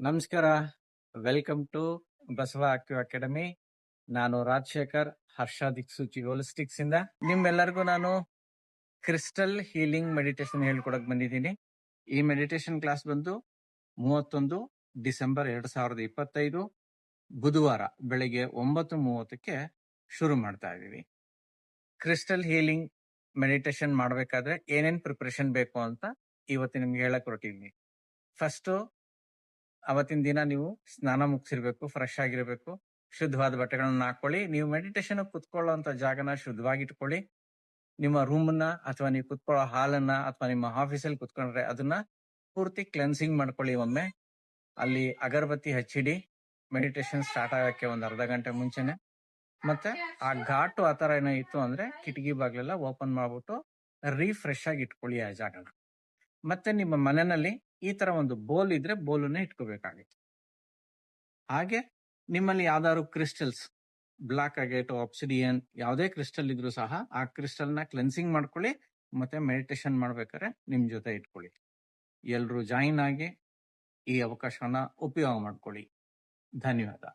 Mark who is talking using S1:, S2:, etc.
S1: ನಮಸ್ಕಾರ. Welcome to Basava active academy. ನಾನು ರಾಜಶೇಖರ್ ಹರ್ಷ ದಿಕ್ಸೂಚಿ ಹೋಲಿಸ್ಟಿಕ್ಸ್ ಇಂದ ನಿಮ್ಮೆಲ್ಲರಿಗೂ ನಾನು ಕ್ರಿಸ್ಟಲ್ ಹೀಲಿಂಗ್ ಮೆಡಿಟೇಷನ್ ಹೇಳ್ಕೊಡಕ್ ಬಂದಿದ್ದೀನಿ. ಈ ಮೆಡಿಟೇಷನ್ ಕ್ಲಾಸ್ ಬಂದು 31 ಡಿಸೆಂಬರ್ 2025 ಬುಧವಾರ ಬೆಳಿಗ್ಗೆ 9:30ಕ್ಕೆ ಶುರು ಮಾಡ್ತಾ ಇದೀವಿ. ಕ್ರಿಸ್ಟಲ್ ಹೀಲಿಂಗ್ ಮೆಡಿಟೇಷನ್ ಮಾಡ್ಬೇಕಾದ್ರೆ ಏನೇನ್ ಪ್ರಿಪರೇಷನ್ ಬೇಕು ಅಂತ ಇವತ್ತು ನಿಮ್ಗೆ ಹೇಳಕ್ ಹೊರಟಿದ್ದೀನಿ. ಫಸ್ಟ್ ಅವತ್ತಿನ ದಿನ ನೀವು ಸ್ನಾನ ಮುಗಿಸಿರ್ಬೇಕು, ಫ್ರೆಶ್ ಆಗಿರ್ಬೇಕು, ಶುದ್ಧವಾದ ಬಟ್ಟೆಗಳನ್ನ ಹಾಕೊಳ್ಳಿ. ನೀವು ಮೆಡಿಟೇಷನ್ ಕುತ್ಕೊಳ್ಳುವಂತ ಜಾಗನ ಶುದ್ಧವಾಗಿ ಇಟ್ಕೊಳ್ಳಿ. ನಿಮ್ಮ ರೂಮ್ನ ಅಥವಾ ನೀವು ಕುತ್ಕೊಳ್ಳೋ ಹಾಲನ್ನ ಅಥವಾ ನಿಮ್ಮ ಆಫೀಸಲ್ಲಿ ಕುತ್ಕೊಂಡ್ರೆ ಅದನ್ನ ಪೂರ್ತಿ ಕ್ಲೆನ್ಸಿಂಗ್ ಮಾಡ್ಕೊಳ್ಳಿ. ಒಮ್ಮೆ ಅಲ್ಲಿ ಅಗರಬತ್ತಿ ಹಚ್ಚಿಡಿ. ಮೆಡಿಟೇಷನ್ ಸ್ಟಾರ್ಟ್ ಆಗಕ್ಕೆ ಒಂದು ಅರ್ಧ ಗಂಟೆ ಮುಂಚೆನೆ. ಮತ್ತೆ ಆ ಘಾಟು ಆತರ ಏನೋ ಇತ್ತು ಅಂದ್ರೆ ಕಿಟಕಿ ಬಾಗ್ಲೆಲ್ಲ ಓಪನ್ ಮಾಡ್ಬಿಟ್ಟು ರೀಫ್ರೆಶ್ ಆಗಿ ಇಟ್ಕೊಳ್ಳಿ ಆ ಜಾಗನ. ಮತ್ತೆ ನಿಮ್ಮ ಮನೆಯಲ್ಲಿ ಈ ತರ ಒಂದು ಬೋಲ್ ಇದ್ರೆ ಬೋಲನ್ನ ಇಟ್ಕೋಬೇಕಾಗುತ್ತೆ. ಹಾಗೆ ನಿಮ್ಮಲ್ಲಿ ಯಾವ್ದಾದ್ರು ಕ್ರಿಸ್ಟಲ್ಸ್, ಬ್ಲಾಕ್ ಅಗೇಟ್, ಆಬ್ಸಿಡಿಯನ್, ಯಾವುದೇ ಕ್ರಿಸ್ಟಲ್ ಇದ್ರೂ ಸಹ ಆ ಕ್ರಿಸ್ಟಲ್ ನ ಕ್ಲೆನ್ಸಿಂಗ್ ಮಾಡ್ಕೊಳ್ಳಿ. ಮತ್ತೆ ಮೆಡಿಟೇಷನ್ ಮಾಡ್ಬೇಕಾದ್ರೆ ನಿಮ್ ಜೊತೆ ಇಟ್ಕೊಳ್ಳಿ. ಎಲ್ರು ಜಾಯಿನ್ ಆಗಿ ಈ ಅವಕಾಶವನ್ನ ಉಪಯೋಗ ಮಾಡ್ಕೊಳ್ಳಿ. ಧನ್ಯವಾದ.